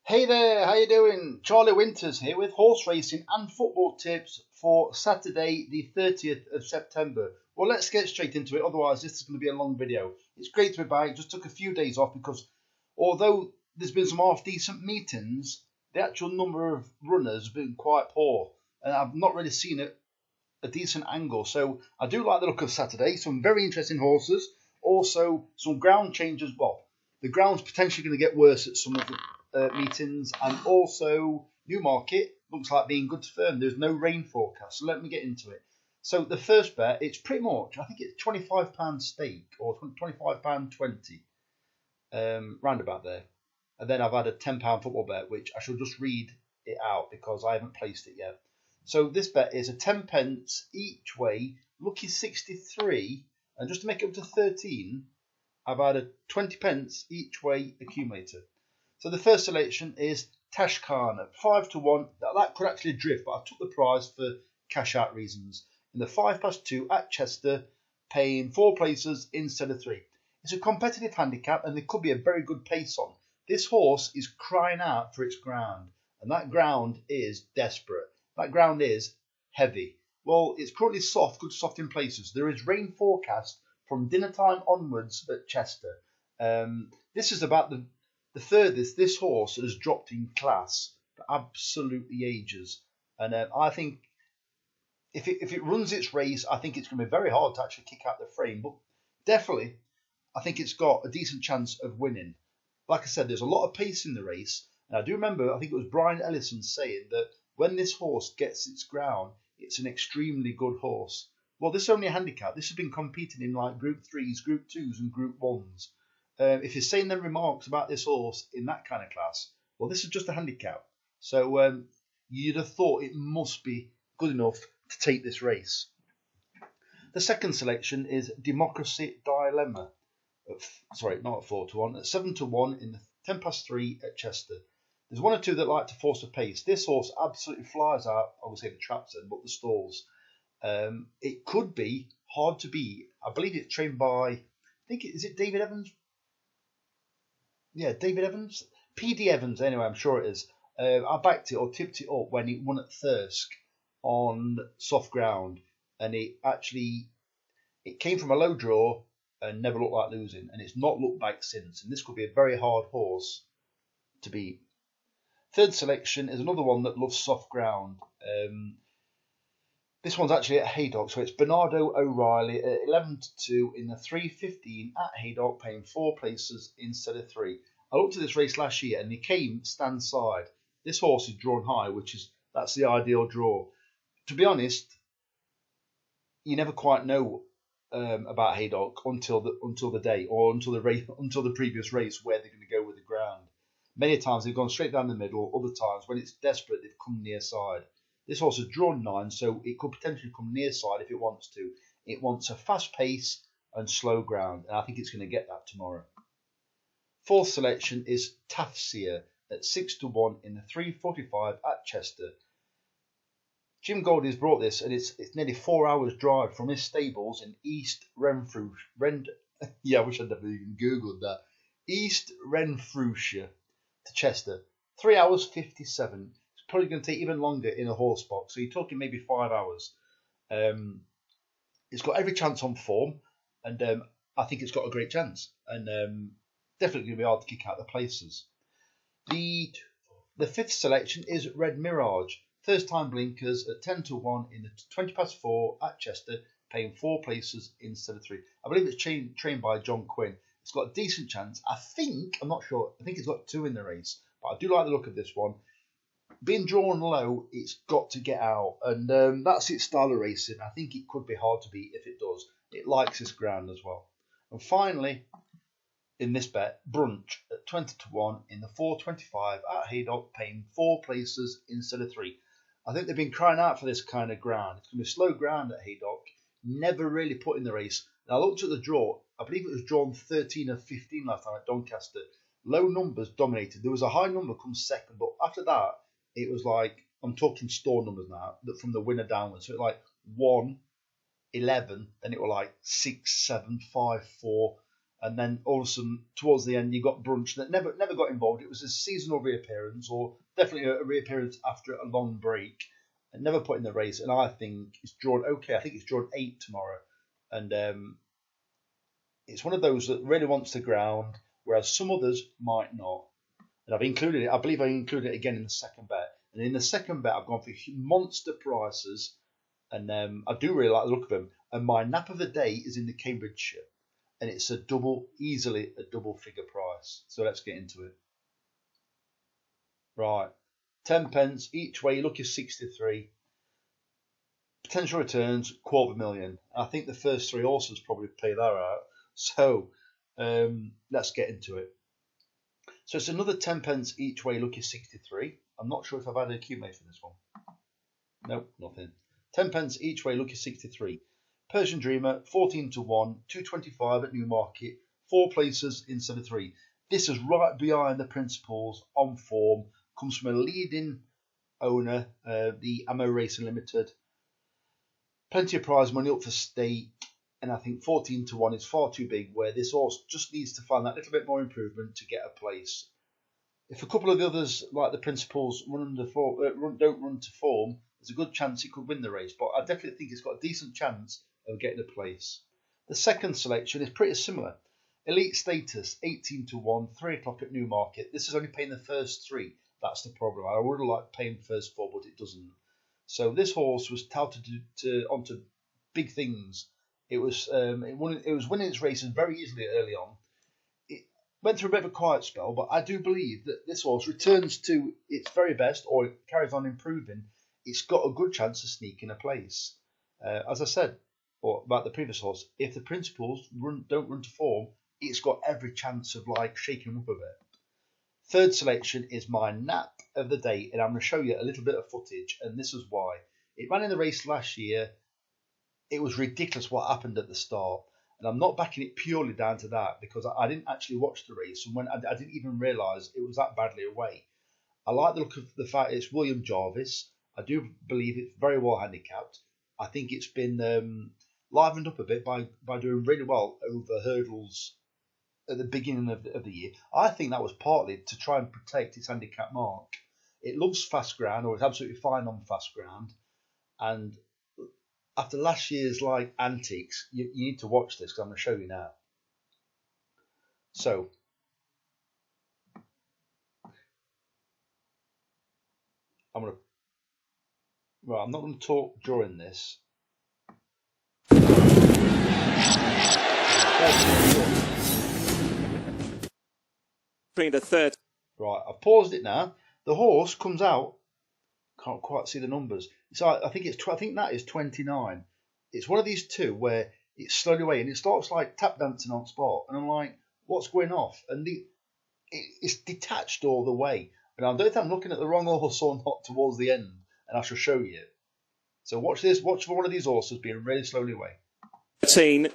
Hey there, how you doing? Charlie Winters here with horse racing and football tips for Saturday the 30th of September. Well, let's get straight into it, otherwise this is going to be a long video. It's great to be back, just took a few days off because although there's been some half-decent meetings, the actual number of runners has been quite poor and I've not really seen a decent angle. So I do like the look of Saturday, some very interesting horses, also some ground changes. Well, the ground's potentially going to get worse at some of the meetings, and also Newmarket looks like being good to firm. There's no rain forecast, so let me get into it. So the first bet, it's pretty much, I think it's £25 stake or £25.20, round about there. And then I've had a £10 football bet, which I shall just read it out because I haven't placed it yet. So this bet is a 10 pence each way, lucky 63, and just to make it up to 13, I've had a 20 pence each way accumulator. So the first selection is Tashkhan at 5 to 1. That could actually drift, but I took the prize for cash out reasons. In the 5+2 at Chester, paying 4 places instead of 3. It's a competitive handicap and there could be a very good pace on. This horse is crying out for its ground, and that ground is desperate. That ground is heavy. Well, it's currently soft, good soft in places. There is rain forecast from dinner time onwards at Chester. This is about the furthest this horse has dropped in class for absolutely ages. And I think if it runs its race, I think it's going to be very hard to actually kick out the frame. But definitely, I think it's got a decent chance of winning. Like I said, there's a lot of pace in the race. And I do remember, I think it was Brian Ellison saying that when this horse gets its ground, it's an extremely good horse. Well, this is only a handicap. This has been competing in like Group 3s, Group 2s and Group 1s. If you're saying them remarks about this horse in that kind of class, well, this is just a handicap. So you'd have thought it must be good enough to take this race. The second selection is Democracy Dilemma. Sorry, not at 4 to 1. At 7 to 1 in the 10+3 at Chester. There's one or two that like to force a pace. This horse absolutely flies out, obviously the traps then, but the stalls. It could be hard to beat. I believe it's trained by, is it David Evans? Yeah, David Evans? PD Evans, anyway, I'm sure it is. I backed it or tipped it up when it won at Thirsk on soft ground. And it came from a low draw and never looked like losing. And it's not looked back since. And this could be a very hard horse to beat. Third selection is another one that loves soft ground. This one's actually at Haydock, so it's Bernardo O'Reilly at 11 to 2 in the 3:15 at Haydock, paying 4 places instead of 3. I looked at this race last year and he came stand side. This horse is drawn high, that's the ideal draw. To be honest, you never quite know about Haydock until the day or until the previous race where they're going to go with the ground. Many times they've gone straight down the middle. Other times when it's desperate, they've come near side. This horse has drawn 9, so it could potentially come near side if it wants to. It wants a fast pace and slow ground, and I think it's going to get that tomorrow. Fourth selection is Tafsir at 6 to 1 in the 3:45 at Chester. Jim Goldie's brought this, and it's nearly 4 hours drive from his stables in East Renfrewshire. Yeah, I wish I'd never even Googled that. East Renfrewshire to Chester. 3 hours 57. Probably going to take even longer in a horse box, so you're talking maybe 5 hours. It's got every chance on form, and I think it's got a great chance, and definitely going to be hard to kick out the places. The fifth selection is Red Mirage, first time blinkers at 10 to 1 in the 20+4 at Chester, paying 4 places instead of 3. I believe it's trained by John Quinn. It's got a decent chance. I'm not sure. I think it's got 2 in the race, but I do like the look of this one. Being drawn low, it's got to get out, and that's its style of racing. I think it could be hard to beat if it does. It likes this ground as well. And finally, in this bet, Brunch at 20 to 1 in the 4:25 at Haydock, paying 4 places instead of 3. I think they've been crying out for this kind of ground. It's going to be slow ground at Haydock, never really put in the race. And I looked at the draw. I believe it was drawn 13 of 15 last time at Doncaster. Low numbers dominated. There was a high number come second, but after that, it was like, I'm talking store numbers now, that from the winner downwards. So it like 1, 11, then it was like 6, 7, 5, 4. And then all of a sudden, towards the end, you got Brunch that never got involved. It was a seasonal reappearance, or definitely a reappearance after a long break, and never put in the race. And I think it's drawn okay. I think it's drawn 8 tomorrow, and it's one of those that really wants the ground, whereas some others might not. And I've included it. I believe I included it again in the second bet. And in the second bet, I've gone for monster prices, and I do really like the look of them. And my nap of the day is in the Cambridgeshire, and it's easily a double figure price. So let's get into it. Right, 10 pence each way. You look at 63. Potential returns, 250,000. I think the first 3 horses probably pay that out. So let's get into it. So it's another 10 pence each way, lucky 63. I'm not sure if I've had an accumulate for this one. Nope, nothing. 10 pence each way, lucky 63. Persian Dreamer, 14 to 1, 225 at Newmarket, 4 places in 73. This is right behind the Principals on form. Comes from a leading owner, the Ammo Racing Limited. Plenty of prize money up for stake. And I think 14 to 1 is far too big, where this horse just needs to find that little bit more improvement to get a place. If a couple of the others, like the Principals, don't run to form, there's a good chance it could win the race. But I definitely think it's got a decent chance of getting a place. The second selection is pretty similar. Elite Status, 18 to 1, 3 o'clock at Newmarket. This is only paying the first 3. That's the problem. I would have liked paying the first 4, but it doesn't. So this horse was touted onto big things. It was winning its races very easily early on. It went through a bit of a quiet spell, but I do believe that this horse returns to its very best, or it carries on improving. It's got a good chance of sneaking a place. As I said about the previous horse, if the Principals don't run to form, it's got every chance of shaking up a bit. Third selection is my nap of the day, and I'm going to show you a little bit of footage, and this is why. It ran in the race last year. It was ridiculous what happened at the start, and I'm not backing it purely down to that, because I didn't actually watch the race, and when I didn't even realise it was that badly away. I like the look of the fact it's William Jarvis. I do believe it's very well handicapped. I think it's been livened up a bit by doing really well over hurdles at the beginning of the year. I think that was partly to try and protect its handicap mark. It loves fast ground, or it's absolutely fine on fast ground, and after last year's antics, you need to watch this, because I'm going to show you now. So, I'm not going to talk during this. The third. Right, I've paused it now. The horse comes out. Can't quite see the numbers. So I think that is 29. It's one of these two where it's slowly away and it starts tap dancing on spot, and I'm like, what's going off? And it's detached all the way. And I don't know if I'm looking at the wrong horse or not towards the end, and I shall show you. So watch this. Watch for one of these horses being really slowly away. 13.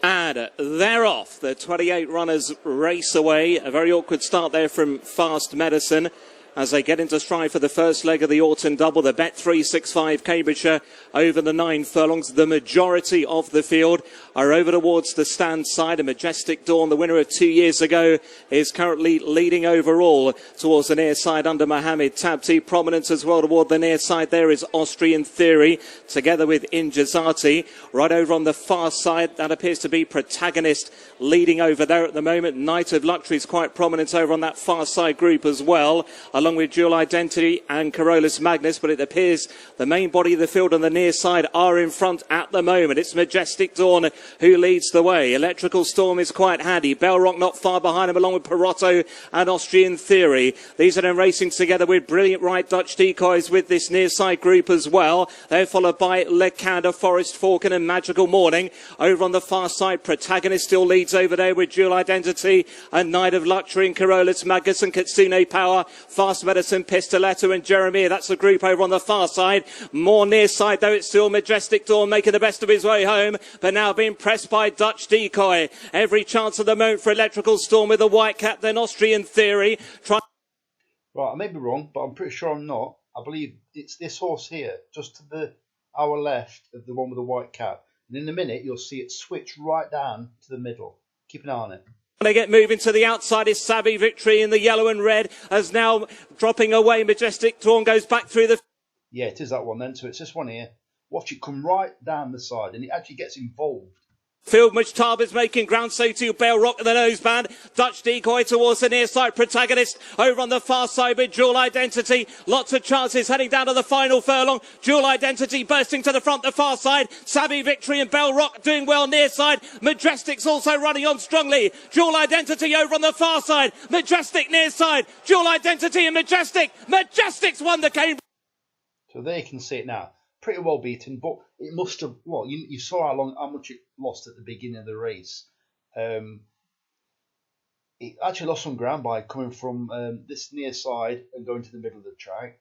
And they're off. The 28 runners race away. A very awkward start there from Fast Medicine as they get into stride for the first leg of the Autumn Double. The Bet 365 Cambridgeshire over the 9 furlongs. The majority of the field are over towards the stand side. A Majestic Dawn, the winner of 2 years ago, is currently leading overall towards the near side under Mohammed Tabti. Prominence as well toward the near side there is Austrian Theory, together with Injazati. Right over on the far side, that appears to be Protagonist leading over there at the moment. Knight of Luxury is quite prominent over on that far side group as well, along with Dual Identity and Carolus Magnus, but it appears the main body of the field on the near side are in front at the moment. It's Majestic Dawn who leads the way. Electrical Storm is quite handy. Bellrock not far behind him, along with Perotto and Austrian Theory. These are then racing together with Brilliant Right Dutch Decoys with this near side group as well. They're followed by Lecanda, Forest Falcon and Magical Morning. Over on the far side, Protagonist still leads over there with Dual Identity and Knight of Luxury and Carolus Magnus and Kitsune Power. Fast Medicine, Pistoletto and Jeremy. That's the group over on the far side. More near side though, it's still Majestic Dawn making the best of his way home, but now being pressed by Dutch Decoy. Every chance of the moment for Electrical Storm with a white cap, then Austrian Theory. Right, I may be wrong, but I'm pretty sure I'm not. I believe it's this horse here, just to our left of the one with the white cap. And in a minute, you'll see it switch right down to the middle. Keep an eye on it. They get moving to the outside is Savvy Victory in the yellow and red, as now dropping away. Majestic Dawn goes back through the... Yeah, it is that one then. So it's this one here. Watch it come right down the side, and it actually gets involved. Field Muchtab is making ground, so too Bell Rock and the noseband. Dutch Decoy towards the near side protagonist. Over on the far side with Dual Identity. Lots of chances heading down to the final furlong. Dual Identity bursting to the front, the far side. Savvy Victory and Bell Rock doing well near side. Majestic's also running on strongly. Dual Identity over on the far side. Majestic near side. Dual Identity and Majestic. Majestic's won the Cambridge. So there you can see it now. Pretty well beaten, but it must have. Well, you saw how much it lost at the beginning of the race. It actually lost some ground by coming from this near side and going to the middle of the track.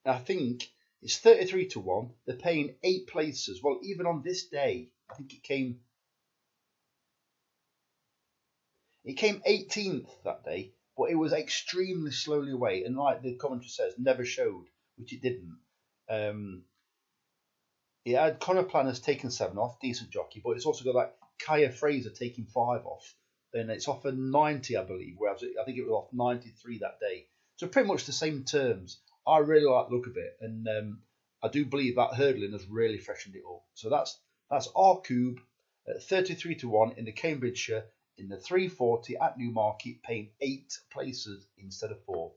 I think it's 33-1. They're paying 8 places. Well, even on this day, I think it came 18th that day, but it was extremely slowly away, and like the commentary says, never showed, which it didn't. It had Connor Planners taking 7 off, decent jockey, but it's also got like Kaya Fraser taking 5 off. Then it's off a 90, I believe, whereas I think it was off 93 that day. So pretty much the same terms. I really like the look of it, and I do believe that hurdling has really freshened it up. So that's R Cube at 33-1 in the Cambridgeshire in the 340 at Newmarket, paying 8 places instead of 4.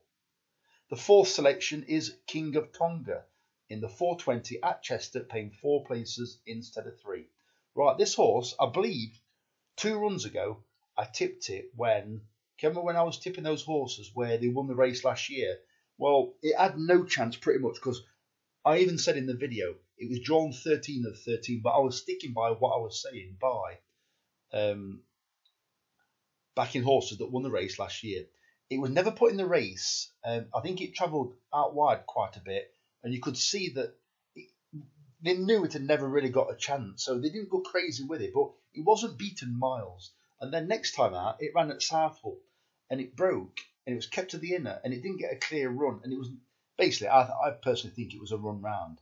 The 4th selection is King of Tonga in the 420 at Chester, paying 4 places instead of 3. Right, this horse, I believe, 2 runs ago, I tipped it when I was tipping those horses where they won the race last year. Well, it had no chance pretty much, because I even said in the video it was drawn 13 of 13, but I was sticking by what I was saying by backing horses that won the race last year. It was never put in the race. I think it travelled out wide quite a bit, and you could see that they knew it had never really got a chance, so they didn't go crazy with it, but it wasn't beaten miles. And then next time out, it ran at Southall, and it broke, and it was kept to the inner, and it didn't get a clear run, and it was basically, I personally think it was a run round.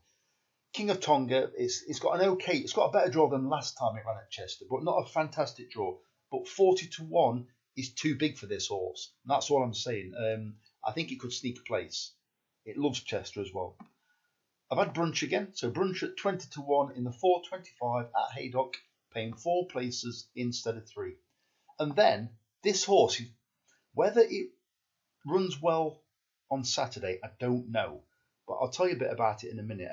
King of Tonga, it's got a better draw than last time it ran at Chester, but not a fantastic draw. But 40-1 is too big for this horse. And that's all I'm saying. I think it could sneak a place. It loves Chester as well. I've had Brunch again. So Brunch at 20-1 in the 425 at Haydock, paying 4 places instead of 3. And then this horse, whether it runs well on Saturday, I don't know. But I'll tell you a bit about it in a minute.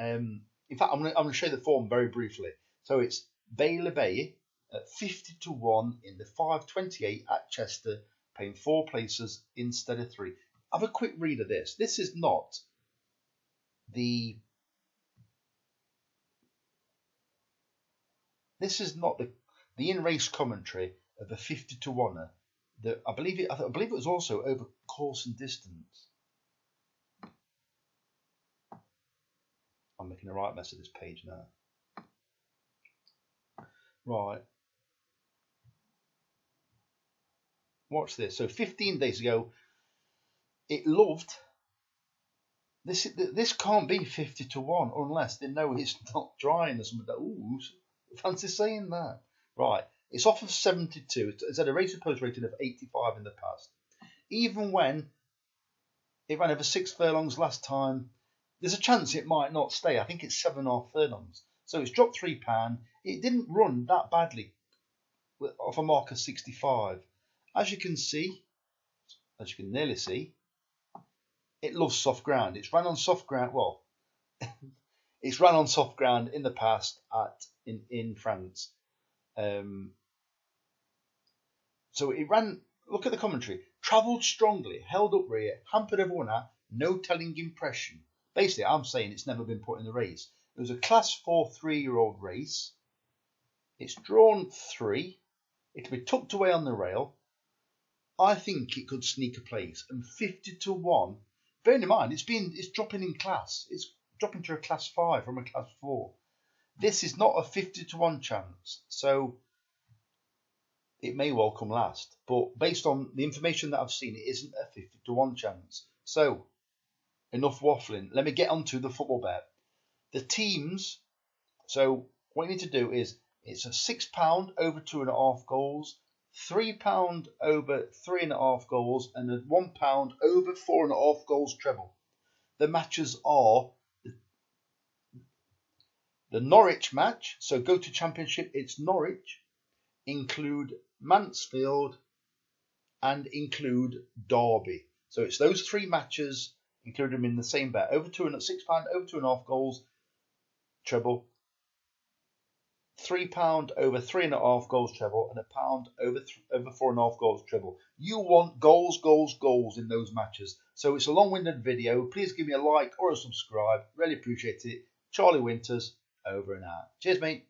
In fact, I'm going to show you the form very briefly. So it's Bailey Bay at 50-1 in the 528 at Chester, paying 4 places instead of 3. Have a quick read of this. This is not the in-race commentary of a 50-1er. I believe it was also over course and distance. I'm making a right mess of this page now. Right. Watch this. So 15 days ago, it loved. This can't be 50-1 unless they know it's not drying or something. Ooh, fancy saying that. Right. It's off of 72. It's had a race post rating of 85 in the past. Even when it ran over 6 furlongs last time, there's a chance it might not stay. I think it's 7.5 furlongs. So it's dropped £3. It didn't run that badly off a mark of 65. As you can nearly see, it loves soft ground. It's ran on soft ground. Well, it's ran on soft ground in the past in France. So it ran. Look at the commentary. Travelled strongly, held up rear, hampered everyone out. No telling impression. Basically, I'm saying it's never been put in the race. It was a Class 4 3-year-old race. It's drawn 3. It'll be tucked away on the rail. I think it could sneak a place. And 50-1. Bearing in mind, it's dropping in class. It's dropping to a Class 5 from a Class 4. This is not a 50-1 chance. So it may well come last. But based on the information that I've seen, it isn't a 50-1 chance. So enough waffling. Let me get on to the football bet. The teams So what you need to do is, it's a £6 over 2.5 goals, £3 over 3.5 goals, and a £1 over 4.5 goals treble. The matches are the Norwich match. So go to Championship, it's Norwich, include Mansfield, and include Derby. So it's those 3 matches, include them in the same bet. Over £6 over 2.5 goals treble, £3 over 3.5 goals treble, and £1 over 4.5 goals treble. You want goals, goals, goals in those matches. So it's a long-winded video. Please give me a like or a subscribe. Really appreciate it. Charlie Winters, over and out. Cheers, mate.